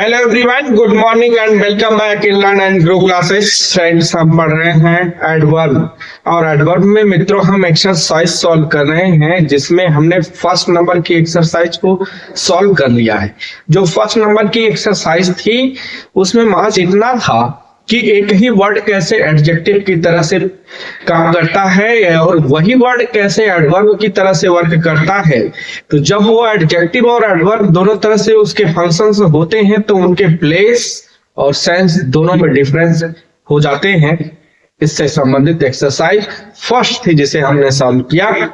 Hello everyone, good morning and welcome back in learn and grow classes. Friends, हम पढ़ रहे हैं adverb और एडवर्ब में मित्रों हम एक्सरसाइज सॉल्व कर रहे हैं, जिसमें हमने फर्स्ट नंबर की एक्सरसाइज को सॉल्व कर लिया है। जो फर्स्ट नंबर की एक्सरसाइज थी उसमें महज इतना था कि एक ही वर्ड कैसे एडजेक्टिव की तरह से काम करता है और वही वर्ड कैसे एडवर्ब की तरह से वर्क करता है। तो जब वो एडजेक्टिव और एडवर्ब दोनों तरह से उसके फंक्शंस होते हैं तो उनके प्लेस और सेंस दोनों में डिफरेंस हो जाते हैं। इससे संबंधित एक्सरसाइज फर्स्ट थी जिसे हमने सॉल्व किया।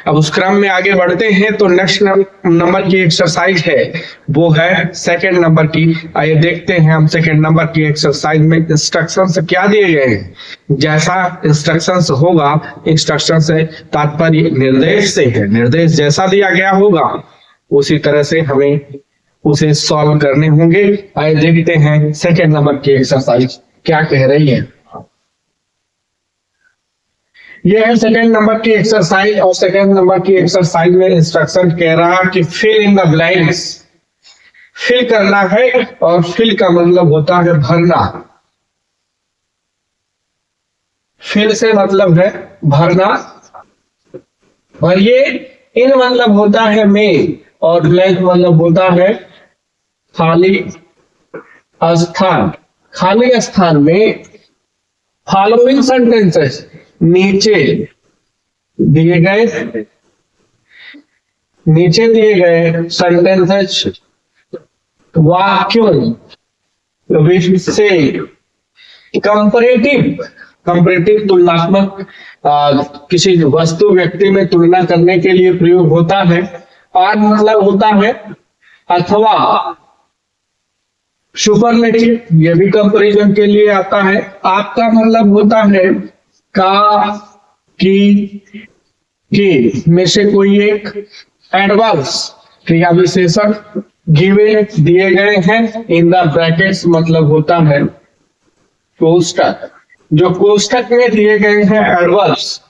अब उस क्रम में आगे बढ़ते हैं तो नेक्स्ट नंबर की एक्सरसाइज है वो है सेकंड नंबर की। आइए देखते हैं हम सेकंड नंबर की एक्सरसाइज में इंस्ट्रक्शंस क्या दिए गए हैं। जैसा इंस्ट्रक्शंस होगा, इंस्ट्रक्शन से तात्पर्य निर्देश से है, निर्देश जैसा दिया गया होगा उसी तरह से हमें उसे सॉल्व करने होंगे। आइए देखते हैं सेकंड नंबर की एक्सरसाइज क्या कह रही है। यह है सेकंड नंबर की एक्सरसाइज और सेकंड नंबर की एक्सरसाइज में इंस्ट्रक्शन कह रहा कि fill in the blanks. Fill करना है और फिल का मतलब होता है भरना। फिल से मतलब है भरना और ये इन मतलब होता है में और ब्लैंक मतलब होता है खाली स्थान। खाली स्थान में फॉलोइंग सेंटेंसेस नीचे दिए गए सेंटेंसेस वाक्यों से कंपैरेटिव तुलनात्मक किसी वस्तु व्यक्ति में तुलना करने के लिए प्रयोग होता है। और मतलब होता है अथवा सुपरलेटिव, ये भी कंपैरिजन के लिए आता है। आपका मतलब होता है का, की में से कोई एक एडवर्ब्स क्रिया विशेषण गिवन दिए गए हैं। इन द ब्रैकेट्स मतलब होता है कोष्टक। जो कोष्टक में दिए गए हैं एडवर्ब्स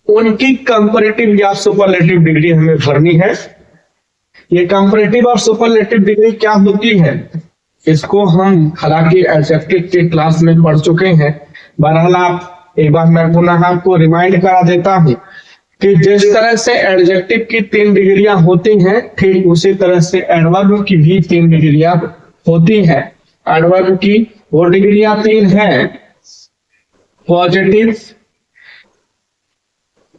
उनकी कंपैरेटिव या सुपरलेटिव डिग्री हमें भरनी है। ये कंपैरेटिव और सुपरलेटिव डिग्री क्या होती है इसको हम हालांकि एडजेक्टिव की क्लास में पढ़ चुके हैं। बहरहाल आप एक बार मैं पुनः आपको रिमाइंड करा देता हूं कि जिस तरह से एडजेक्टिव की 3 डिग्रियां होती हैं ठीक उसी तरह से एडवर्ब की भी 3 डिग्रियां होती हैं। एडवर्ब की वो डिग्रियां 3 हैं, पॉजिटिव,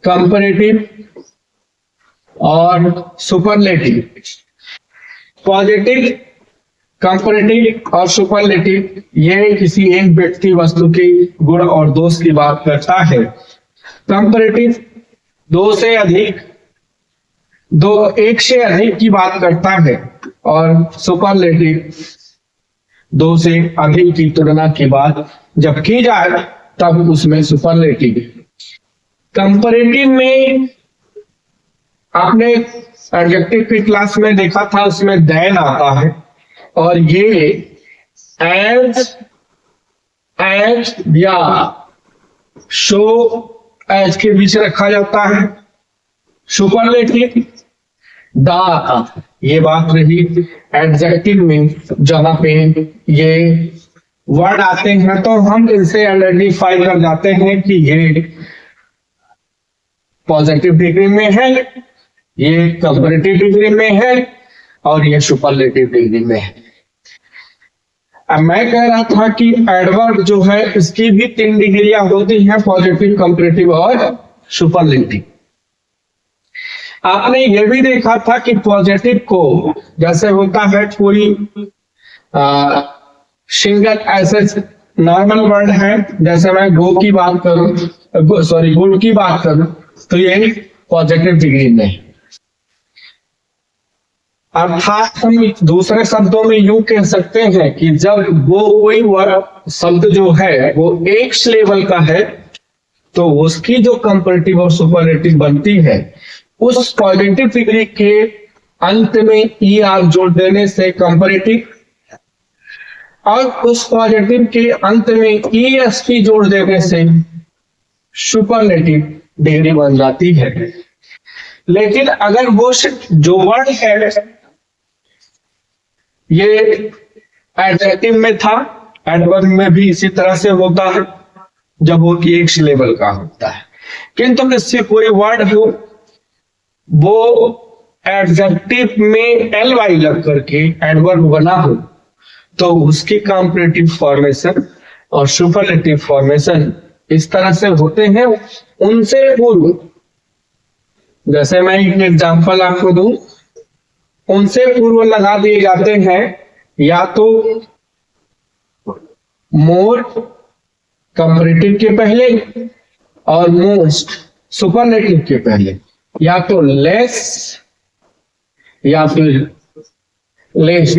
कंपैरेटिव और सुपरलेटिव। पॉजिटिव, कंपैरेटिव और सुपरलेटिव ये किसी एक व्यक्ति वस्तु के गुण और दोष की बात करता है। कंपैरेटिव एक से अधिक की बात करता है और सुपरलेटिव 2 से अधिक की तुलना की बात जब की जाए तब उसमें सुपरलेटिव। कंपैरेटिव में आपने एडजेक्टिव की क्लास में देखा था, उसमें देन आता है और ये एज या शो एज के बीच रखा जाता है। सुपरलेटिव द, ये बात रही एडजेक्टिव में जहां पे ये वर्ड आते हैं तो हम इनसे आइडेंटिफाई कर जाते हैं कि ये पॉजिटिव डिग्री में है, ये कंपैरेटिव डिग्री में है और ये सुपरलेटिव डिग्री में है। अब मैं कह रहा था कि एडवर्ब जो है इसकी भी 3 डिग्रियां होती हैं, पॉजिटिव, कंपैरेटिव और सुपरलेटिव। आपने ये भी देखा था कि पॉजिटिव को जैसे होता है कोई सिंगल ऐसे नॉर्मल वर्ड है, जैसे मैं गो की बात करूं, गुड की बात करूं तो ये पॉजिटिव डिग्री में है। अर्थात हम दूसरे शब्दों में यूं कह सकते हैं कि जब वो कोई शब्द जो है वो एक लेवल का है तो उसकी जो कंपैरेटिव और सुपरलेटिव बनती है उस पॉजिटिव डिग्री के अंत में ई आर जोड़ देने से कंपैरेटिव और उस पॉजिटिव के अंत में ई एस पी जोड़ देने से सुपरलेटिव डिग्री बन जाती है। लेकिन अगर वो जो वर्ड है ये एडजेक्टिव में था, एडवर्ब में भी इसी तरह से होता है जब वो कि एक लेवल का होता है। किंतु इससे कोई वर्ड हो वो एडजेक्टिव में एल वाई लग करके एडवर्ब बना हो तो उसकी कॉम्परेटिव फॉर्मेशन और सुपरलेटिव फॉर्मेशन इस तरह से होते हैं उनसे पूर्व। जैसे मैं एक एग्जांपल आपको दूं, उनसे पूर्व लगा दिए जाते हैं या तो मोर कंपैरेटिव के पहले और मोस्ट सुपरलेटिव के पहले, या तो लेस या फिर लेस्ट,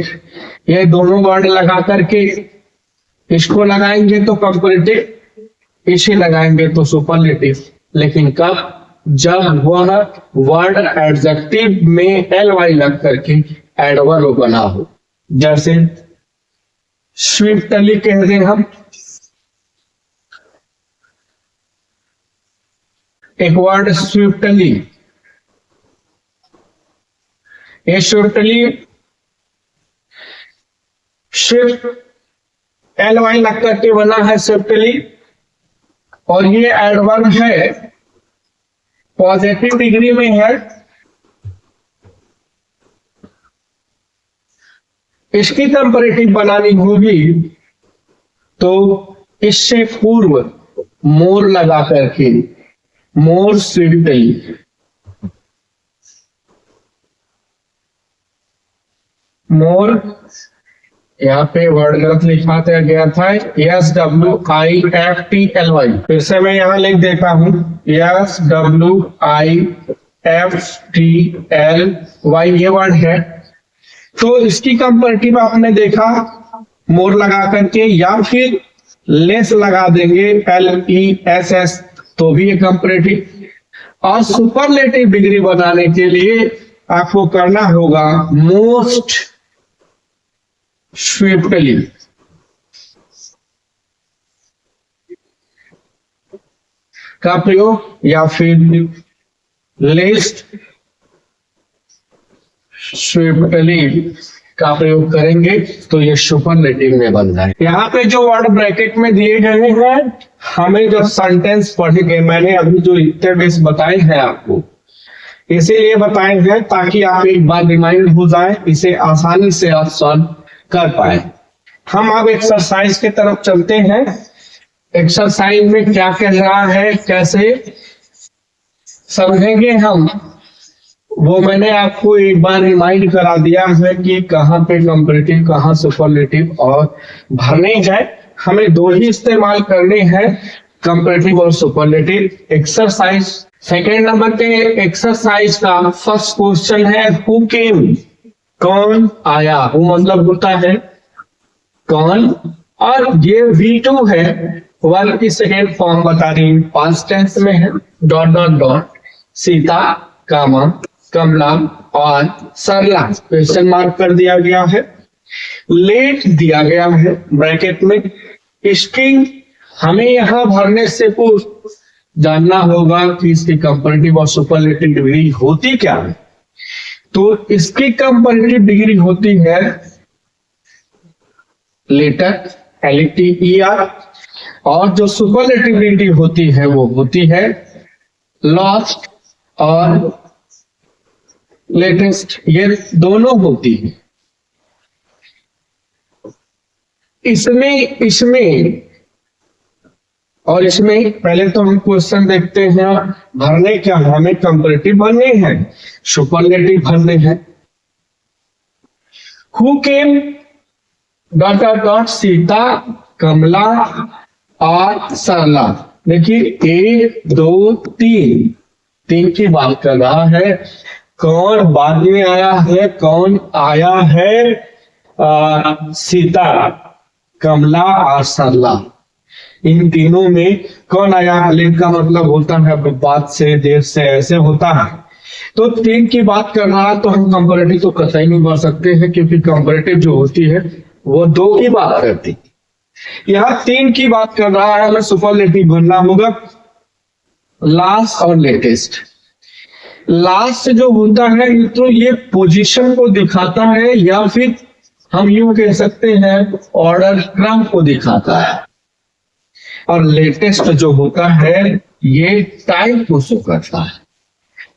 ये दोनों वर्ड लगा करके इसको लगाएंगे तो कंपैरेटिव, इसे लगाएंगे तो सुपरलेटिव। लेकिन कब? जब वह वर्ड एडजेक्टिव में एल वाई लग करके एडवर्ब बना हो। जैसे स्विफ्टली कह दें हम, एक वर्ड स्विफ्टली, ये स्विफ्टली स्विफ्ट एल वाई लग करके बना है स्विफ्टली, और ये एडवर्ब है, पॉजिटिव डिग्री में है। इसकी कंपैरेटिव बनानी होगी तो इससे पूर्व मोर लगा करके, मोर स्विफ्टली, मोर, यहाँ पे वर्ड गलत लिखा गया था, SWIFTLY, फिर से मैं यहाँ लिख देता हूं SWIFTLY, ये वर्ड है। तो इसकी कंपैरेटिव आपने देखा मोर लगा करके, या फिर लेस लगा देंगे LESS, तो भी ये कंपैरेटिव। और सुपरलेटिव डिग्री बनाने के लिए आपको करना होगा मोस्ट स्विफ्टली, का प्रयोग, या फिर लेस्ट स्विफ्टली का प्रयोग करेंगे तो ये सुपरलेटिव में बन जाए। यहाँ पे जो वर्ड ब्रैकेट में दिए गए हैं, हमें जब सेंटेंस पढ़ेंगे, मैंने अभी जो इतने बेस बताए हैं आपको इसीलिए बताए हैं ताकि आप एक बार रिमाइंड हो जाए, इसे आसानी से आप सॉल्व कर पाए। हम अब एक्सरसाइज की तरफ चलते हैं। एक्सरसाइज में क्या कह रहा है, कैसे समझेंगे हम, वो मैंने आपको एक बार रिमाइंड करा दिया है कि कहाँ पे कंपैरेटिव, कहाँ सुपरलेटिव और भरने हैं। हमें दो ही इस्तेमाल करने हैं, कंपैरेटिव और सुपरलेटिव। एक्सरसाइज सेकेंड नंबर पे एक्सरसाइज का फर्स्ट क्वेश्चन है हु केम, कौन आया। हु मतलब होता है कौन, और ये V2 है, वर्ब की सेकेंड फॉर्म बता रही हूं, पास्ट टेंस में है, डॉट डॉट डॉट, सीता, कामा, कमला और सरला क्वेश्चन मार्क कर दिया गया है, लेट दिया गया है ब्रैकेट में। इसकी हमें यहां भरने से पूर्व जानना होगा कि इसकी कंपैरेटिव और सुपरलेटिव डिग्री होती क्या है। तो इसकी कंपैरेटिव डिग्री होती है लेटर, LETER, और जो सुपरलेटिव डिग्री होती है वो होती है लास्ट और लेटेस्ट, ये दोनों होती है। इसमें और इसमें पहले तो हम क्वेश्चन देखते हैं, भरने क्या, हमें कंपैरेटिव भरने हैं, सुपरलेटिव भरने हैं। Who came dot dot dot, Sita, Kamala और सरला। देखिए 1 2 3, 3 की बात कर रहा है। कौन बाद में आया है, कौन आया है, सीता, कमला और सरला। इन तीनों में कौन आया, लेट का मतलब होता है बाद से, देर से, ऐसे होता है। तो 3 की बात कर रहा है तो हम कंपैरेटिव तो कतई नहीं कर सकते हैं, क्योंकि कंपैरेटिव जो होती है वो 2 की बात करती है। यहाँ 3 की बात कर रहा है, हमें सुपरलेटिव भरना होगा लास्ट और लेटेस्ट। लास्ट जो होता है तो ये पोजीशन को दिखाता है या फिर हम यूं कह सकते हैं ऑर्डर क्रम को दिखाता है, और लेटेस्ट जो होता है ये टाइम को शो करता है।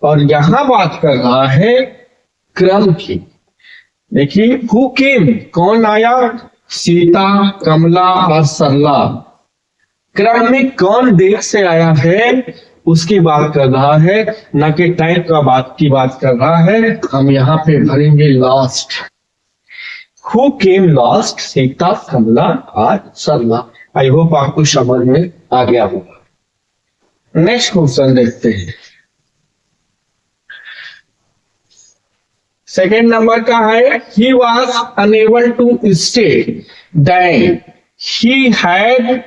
और यहां बात कर रहा है क्रम की। देखिए हु केम, कौन आया, सीता, कमला और सरला। क्रम में कौन देर से आया है उसकी बात कर रहा है, न कि टाइम का बात की बात कर रहा है। हम यहाँ पे भरेंगे last. Who came last, Sita, Kamala और सरला। आई होप आपको समझ में आ गया होगा। नेक्स्ट क्वेश्चन देखते हैं। सेकेंड नंबर का है he was unable to stay then he had.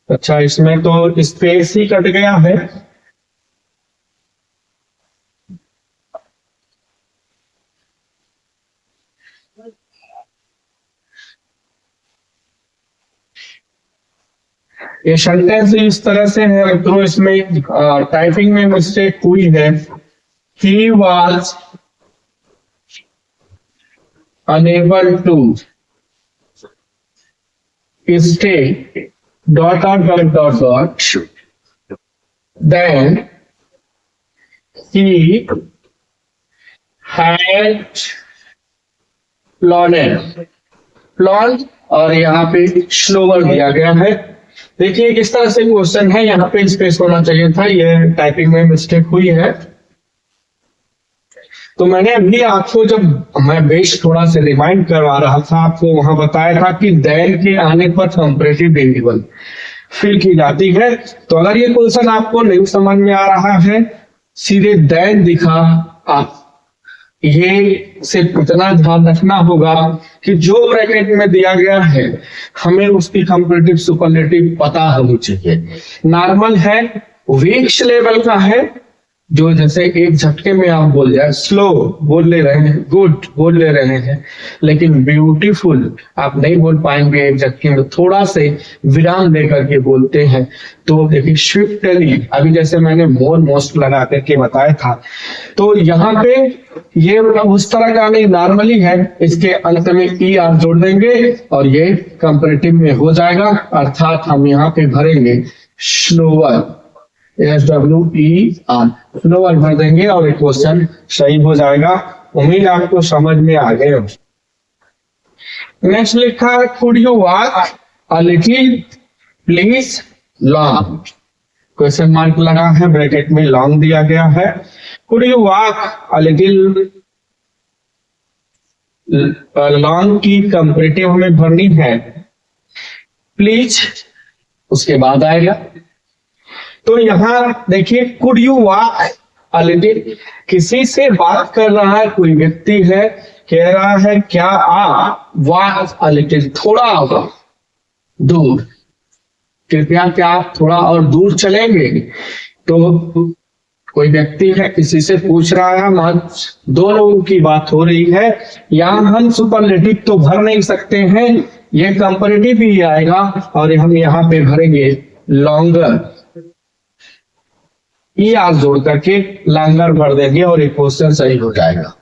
अच्छा, इसमें तो स्पेस ही कट गया है। ये सेंटेंस इस तरह से है, तो इसमें टाइपिंग में मिस्टेक हुई है। He was unable to stay dot dot dot dot dot. Then he had flown और यहाँ पे स्लोवर दिया गया है। देखिए किस तरह से क्वेश्चन है, यहाँ पे स्पेस होना चाहिए था, ये टाइपिंग में मिस्टेक हुई है। तो मैंने अभी आपको जब मैं बेस थोड़ा से रिमाइंड करवा रहा था, आपको वहां बताया था कि देन के आने पर कंपैरेटिव वेरिएबल फिल की जाती है। तो अगर ये क्वेश्चन आपको नहीं समझ में आ रहा है, सीधे देन दिखा, आप ये सिर्फ इतना ध्यान रखना होगा कि जो ब्रैकेट में दिया गया है हमें उसकी कंपैरेटिव सुपरलेटिव पता होनी चाहिए। नॉर्मल है, वीक्स लेवल का है, जो जैसे एक झटके में आप बोल जाए, स्लो बोल ले रहे हैं, गुड बोल ले रहे हैं, लेकिन ब्यूटीफुल आप नहीं बोल पाएंगे एक झटके में, थोड़ा से विराम देकर के बोलते हैं। तो देखिए स्विफ्टली, अभी जैसे मैंने मोर मोस्ट लगा करके बताया था, तो यहाँ पे ये उस तरह का नहीं, नॉर्मली है, इसके अंत में ई आर जोड़ देंगे और ये कंपैरेटिव में हो जाएगा। अर्थात हम यहाँ पे भरेंगे स्लोअर, SWER स्लोअर भर देंगे और एक क्वेश्चन सही हो जाएगा। उम्मीद आपको समझ में आ गए हो। नेक्स्ट लिखा है could you walk a little please long. Question mark लगा है, ब्रैकेट में लॉन्ग दिया गया है। Could you walk a little long की कंपैरेटिव हमें भरनी है, प्लीज उसके बाद आएगा। तो यहां देखिए could you walk a little, किसी से बात कर रहा है, कोई व्यक्ति है, कह रहा है क्या आप वॉक अ लिटिल, थोड़ा दूर, कृपया क्या आप थोड़ा और दूर चलेंगे। तो कोई व्यक्ति है, किसी से पूछ रहा है, दो लोगों की बात हो रही है। यहां हम सुपरलेटिव तो भर नहीं सकते हैं, ये कंपैरेटिव ही आएगा और हम यहाँ पे भरेंगे लॉन्गर, ई आर जोड़ करके लॉन्गर भर देंगे और एक क्वेश्चन सही हो जाएगा।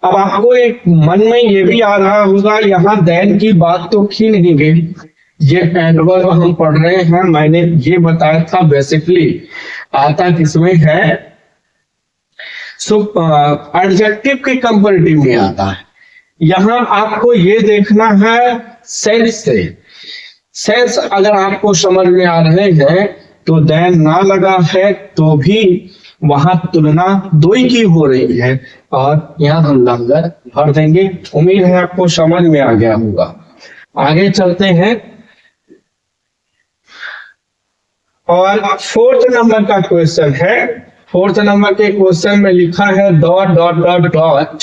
अब आपको एक मन में ये भी आ रहा होगा, यहाँ देन की बात तो की नहीं गई, ये एडवर्ब हम पढ़ रहे हैं। मैंने ये बताया था बेसिकली आता किसमें है, एडजेक्टिव के कंपैरेटिव में आता है। यहाँ आपको ये देखना है सेंस से, सेंस अगर आपको समझ में आ रहे हैं तो देन ना लगा है तो भी वहां तुलना दो ही की हो रही है और यहाँ हम लॉन्गर भर देंगे। उम्मीद है आपको समझ में आ गया होगा। आगे चलते हैं और फोर्थ नंबर का क्वेश्चन है। फोर्थ नंबर के क्वेश्चन में लिखा है dot dot dot dot,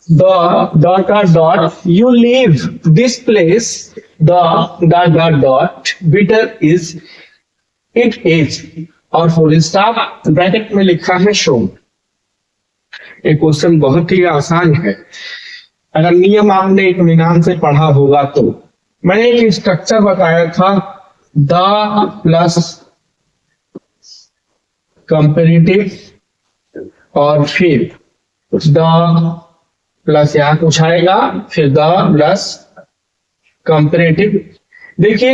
the dot dot dot you leave this place, the dot dot dot bitter is it is, और फुल स्टॉप ब्रैकेट में लिखा है शो। ये क्वेश्चन बहुत ही आसान है, अगर नियम आपने इत्मीनान से पढ़ा होगा तो। मैंने एक स्ट्रक्चर बताया था, द प्लस कंपेरेटिव और फिर द प्लस यहाँ कुछ आएगा, फिर द प्लस कंपेरेटिव। देखिए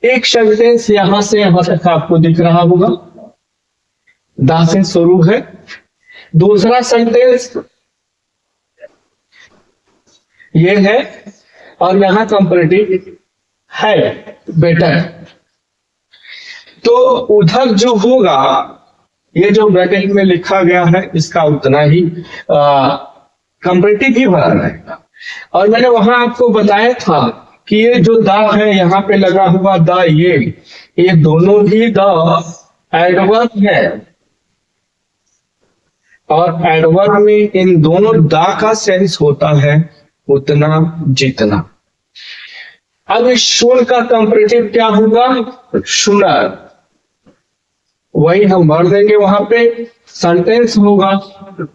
एक सेंटेंस यहां से यहां तक आपको दिख रहा होगा, द से शुरू है। दूसरा सेंटेंस ये है और यहां कंपेरेटिव है, बेटर। तो उधर जो होगा, ये जो ब्रैकेट में लिखा गया है इसका उतना ही कंपेरेटिव ही भरा रहेगा। और मैंने वहां आपको बताया था कि ये जो द है यहाँ पे लगा हुआ द, ये दोनों ही द एडवर्ब है, और एडवर्ब में इन दोनों द का सेंस होता है उतना जितना। अब इस शुन का कंपेरेटिव क्या होगा, सुनर। वही हम भर देंगे वहां पे, सेंटेंस होगा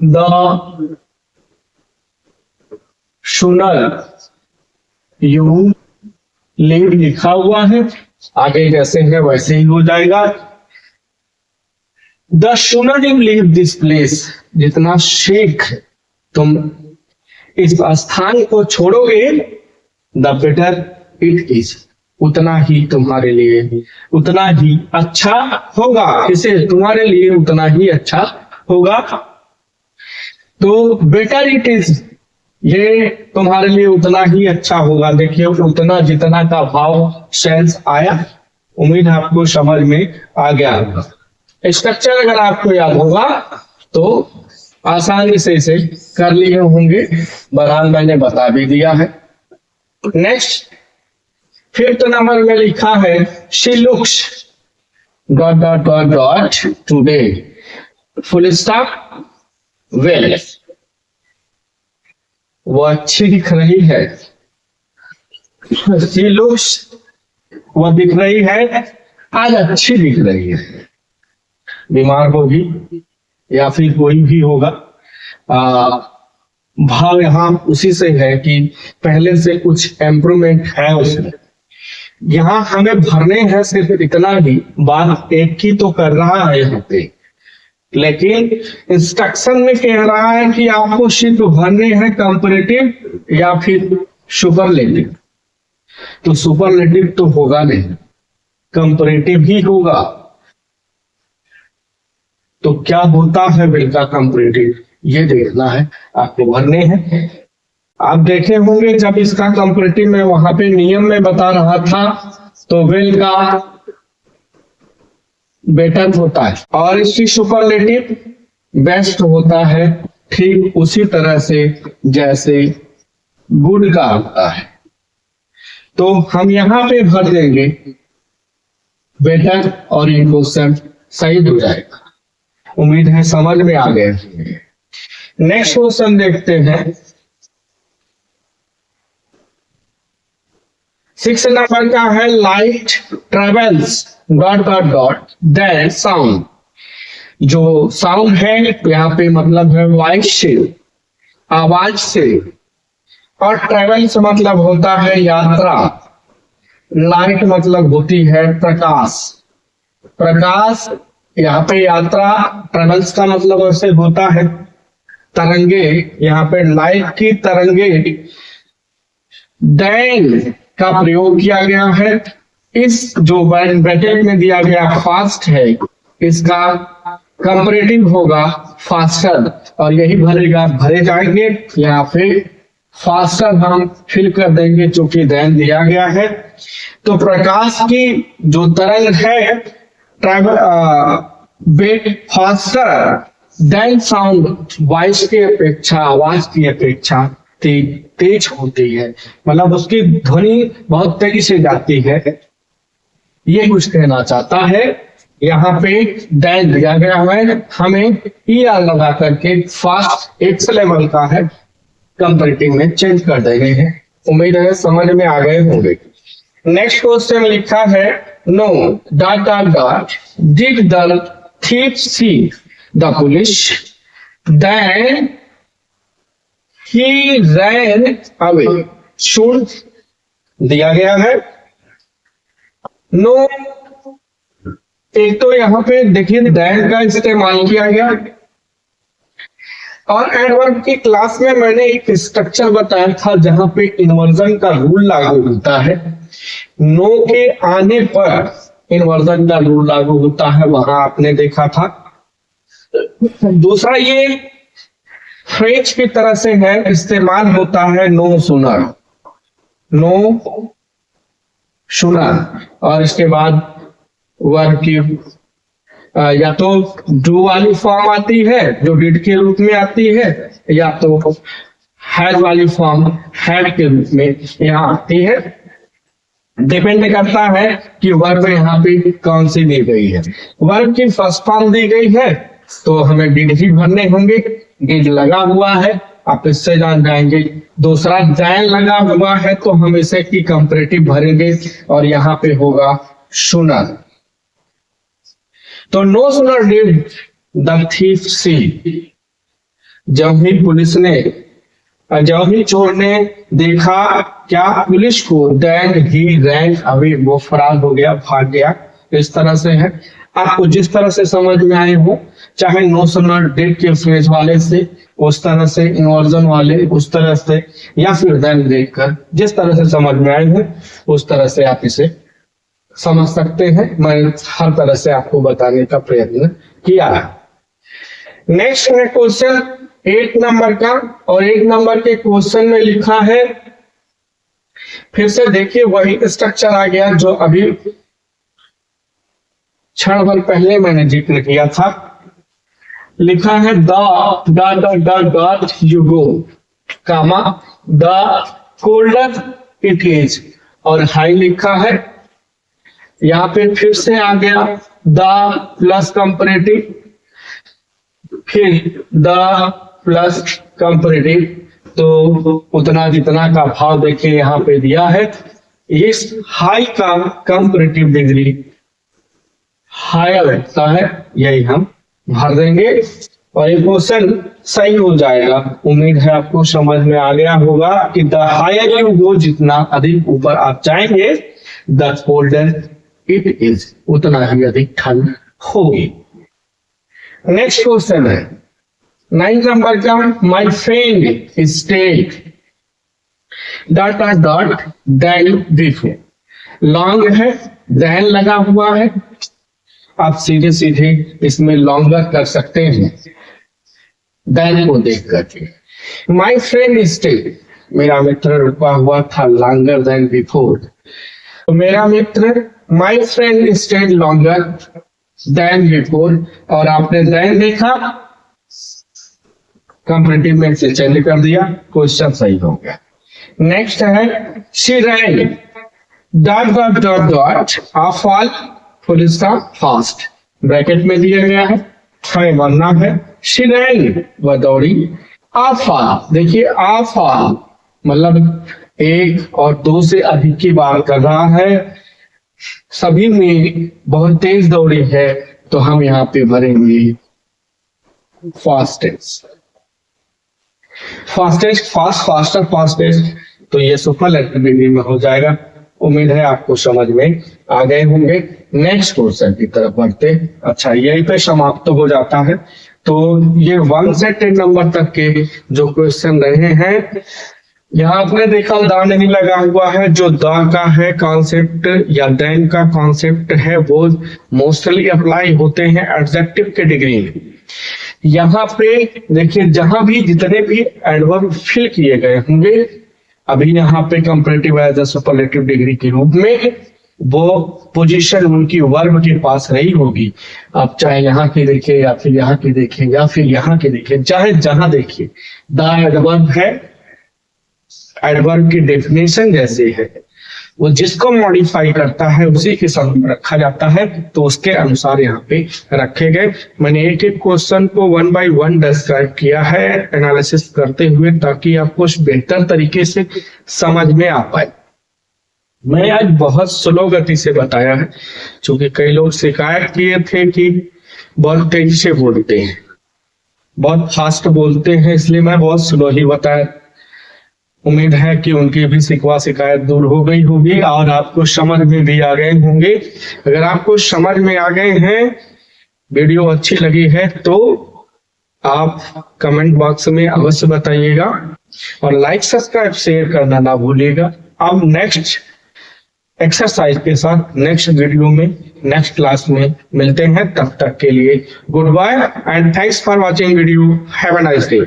द सुनर यू लीव लिखा हुआ है, आगे जैसे है वैसे ही हो जाएगा। द सुनर यू लीव दिस प्लेस, जितना शीघ्र तुम इस स्थान को छोड़ोगे, द बेटर इट इज, उतना ही तुम्हारे लिए, उतना ही अच्छा होगा। इसे तुम्हारे लिए उतना ही अच्छा होगा। तो बेटर इट इज, ये तुम्हारे लिए उतना ही अच्छा होगा। देखिए उतना जितना का भाव सेंस आया, उम्मीद आपको समझ में आ गया होगा। स्ट्रक्चर अगर आपको याद होगा तो आसानी से इसे कर लिए होंगे, बहरहाल मैंने बता भी दिया है। नेक्स्ट 5th नंबर में लिखा है she looks dot dot dot dot today full stop well, वो अच्छी दिख रही है। शी लुक्स, वो दिख रही है, आज अच्छी दिख रही है। बीमार होगी या फिर कोई भी होगा, भाव यहाँ उसी से है कि पहले से कुछ इम्प्रूवमेंट है उसमें। यहाँ हमें भरने हैं सिर्फ इतना ही, बात एक ही तो कर रहा है यहाँ पे, लेकिन इंस्ट्रक्शन में कह रहा है कि आपको सिर्फ भरने हैं कंपैरेटिव या फिर सुपरलेटिव। तो सुपरलेटिव तो होगा नहीं, कंपैरेटिव ही होगा। तो क्या होता है बिल्का कंपैरेटिव, ये देखना है, आपको भरने हैं। आप देखे होंगे जब इसका कंपैरेटिव में वहां पे नियम में बता रहा था, तो वेल का बेटर होता है और इसकी सुपरलेटिव बेस्ट होता है, ठीक उसी तरह से जैसे गुड का होता है। तो हम यहां पे भर देंगे बेटर और ये क्वेश्चन सही हो जाएगा। उम्मीद है समझ में आ गए। नेक्स्ट क्वेश्चन देखते हैं। 6 नंबर का है light travels dot dot dot than sound. जो साउंड है यहाँ पे मतलब है वॉइस से, आवाज से, और ट्रेवल्स मतलब होता है यात्रा। लाइट मतलब होती है प्रकाश, प्रकाश यहाँ पे यात्रा, ट्रेवल्स का मतलब ऐसे होता है तरंगे, यहाँ पे लाइट की तरंगे। देन का प्रयोग किया गया है। इस जो ब्रैकेट में दिया गया फास्ट है, इसका कंपैरेटिव होगा फास्टर, और यही भरे जाएंगे। यहाँ पे फास्टर हम फिल कर देंगे चूंकि देन दिया गया है। तो प्रकाश की जो तरंग है ट्रैवल बेट फास्टर देन साउंड, वॉइस की अपेक्षा, आवाज की अपेक्षा तेज होती है, मतलब उसकी ध्वनि बहुत तेजी से जाती है, ये कुछ कहना चाहता है। यहाँ पे देन दिया गया है, हमें ER लगा करके फास्ट एक्स लेवल का है, कंपैरेटिव में चेंज कर देंगे हैं। उम्मीद है समझ में आ गए होंगे। नेक्स्ट क्वेश्चन लिखा है no dot dot dot did the thief see the police, then he ran away। Should दिया गया है, नो एक तो यहाँ पे देखिए दैन का इस्तेमाल किया गया, और एडवर्ब की क्लास में मैंने एक स्ट्रक्चर बताया था जहां पे इन्वर्जन का रूल लागू होता है। नो के आने पर इन्वर्जन का रूल लागू होता है, वहां आपने देखा था। दूसरा ये फ्रेज की तरह से है, इस्तेमाल होता है नो सुनर, नो सुनर, और इसके बाद वर्ब की या तो डू वाली फॉर्म आती है जो डिड के रूप में आती है, या तो हैड वाली फॉर्म हैड के रूप में यहाँ आती है। डिपेंड करता है कि वर्ब यहाँ पे कौन सी दी गई है। वर्ब की फर्स्ट फॉर्म दी गई है तो हमें डिड ही भरने होंगे, डिड लगा हुआ है, आप इससे जान जाएंगे। दूसरा दैन लगा हुआ है तो हम इसे की कंपैरेटिव भरेंगे और यहाँ पे होगा सुनर। तो no sooner did the thief सी, जब ही चोर ने देखा क्या पुलिस को, देन ही रैन अवे, वो फरार हो गया, भाग गया। इस तरह से है, आपको जिस तरह से समझ में आए हो, चाहे नो सुनर डिड के फ्रेज वाले से, उस तरह से इन्वर्जन वाले उस तरह से, या फिर देन देखकर जिस तरह से समझ में आए हो उस तरह से आप इसे समझ सकते हैं। मैं हर तरह से आपको बताने का प्रयत्न किया है। नेक्स्ट है क्वेश्चन 8 नंबर का, और 1 नंबर के क्वेश्चन में लिखा है, फिर से देखिए वही स्ट्रक्चर आ गया जो अभी क्षण भर पहले मैंने जिक्र किया था। लिखा है the you go, comma the colder it is, और हाई लिखा है। यहाँ पे फिर से आ गया द प्लस कंपैरेटिव, फिर द प्लस कंपैरेटिव, तो उतना जितना का भाव देखिए यहाँ पे दिया है। इस हाई का कंपैरेटिव डिग्री हायर होता है, यही हम भर देंगे और ये क्वेश्चन सही हो जाएगा। उम्मीद है आपको समझ में आ गया होगा कि द हायर यू गो, जितना अधिक ऊपर आप जाएंगे, द कोल्डर इट इज, उतना ही अधिक ठंड होगी। नेक्स्ट क्वेश्चन है 9 नंबर का, my friend stayed dot than before, long है, देन लगा हुआ है, आप सीधे सीधे इसमें लॉन्गर कर सकते हैं देन को देख करके। माई फ्रेंड स्टेड, मेरा मित्र रुका हुआ था, लॉन्गर देन बिफोर, तो मेरा मित्र my friend stayed longer than before, और आपने देन देखा, कंपैरेटिव में से चेंज कर दिया, क्वेश्चन सही हो गया। नेक्स्ट है she rain dot of all full stop fast, bracket में दिया गया है, हमें बनना है शी रैन, वह दौड़ी, ऑफ ऑल, देखिए ऑफ ऑल मतलब 1 और 2 से अधिक की बात कर रहा है, सभी में बहुत तेज दौड़ी है, तो हम यहाँ पे भरेंगे फास्टेस्ट, फास्टेस्ट, तो ये सुपरलेटिव डिग्री में हो जाएगा। उम्मीद है आपको समझ में आ गए होंगे। नेक्स्ट क्वेश्चन की तरफ बढ़ते। अच्छा, यही पे समाप्त हो जाता है। तो ये 1 से 10 नंबर तक के जो क्वेश्चन रहे हैं, यहाँ आपने देखा द नहीं लगा हुआ है, जो द का है कॉन्सेप्ट या देन का कॉन्सेप्ट है वो मोस्टली अप्लाई होते हैं एडजेक्टिव के डिग्री में। यहाँ पे देखिए जहां भी जितने भी एडवर्ब फिल किए गए होंगे, अभी यहाँ पे comparative as a superlative degree के रूप में वो पोजीशन उनकी वर्ब के पास रही होगी। आप चाहे यहाँ की देखें या फिर यहाँ की देखें या फिर यहाँ की देखें, चाहे जहां देखिए, द एडवर्ब है, एडवर्ब की डेफिनेशन जैसे है, वो जिसको मॉडिफाई करता है उसी के सामने रखा जाता है, तो उसके अनुसार यहाँ पे रखे गए। मैंने एक एक क्वेश्चन को 1 बाय 1 डिस्क्राइब किया है एनालिसिस करते हुए, ताकि आपको बेहतर तरीके से समझ में आ पाए। मैंने आज बहुत स्लो गति से बताया है, क्योंकि कई लोग शिकायत किए थे कि बहुत तेजी से बोलते हैं, बहुत फास्ट बोलते हैं, इसलिए मैं बहुत स्लो ही बताया। उम्मीद है कि उनकी भी शिकवा शिकायत दूर हो गई होगी और आपको समझ में भी आ गए होंगे। अगर आपको समझ में आ गए हैं, वीडियो अच्छी लगी है तो आप कमेंट बॉक्स में अवश्य बताइएगा और लाइक सब्सक्राइब शेयर करना ना भूलिएगा। अब नेक्स्ट एक्सरसाइज के साथ नेक्स्ट वीडियो में नेक्स्ट क्लास में मिलते हैं। तब तक के लिए good bye and thanks for watching video. Have a nice day.